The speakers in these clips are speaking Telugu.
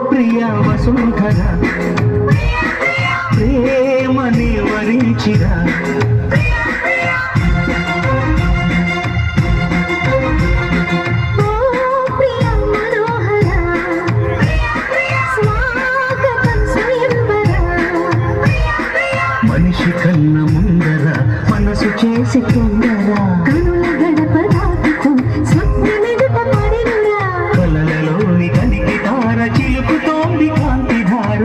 ప్రియా వసుంధర ప్రేమని వరించిరా మనిషి కన్న ముందర మనసు చేసి తొందర కలలలోని కలిగి ధార చిలుకుతోంది కాంతి ధార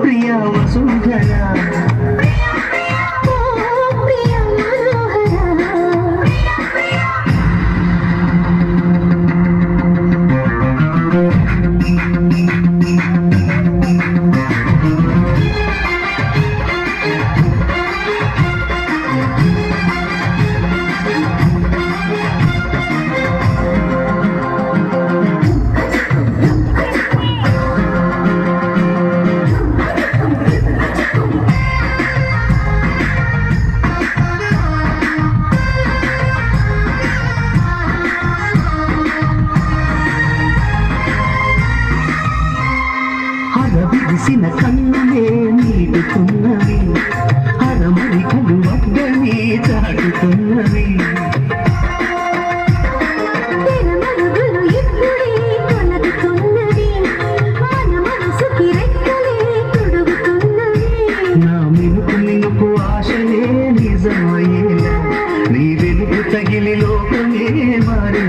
ప్రియా వసుంధర విరిసిన కన్నులే నీడుతున్నవి అరమరికలు వడ్డని చాటుతున్నవి నా మినుకు మినుకు ఆశలే నిజమయ్యేలా నీ వెలుగు తగిలి లోకమే మారి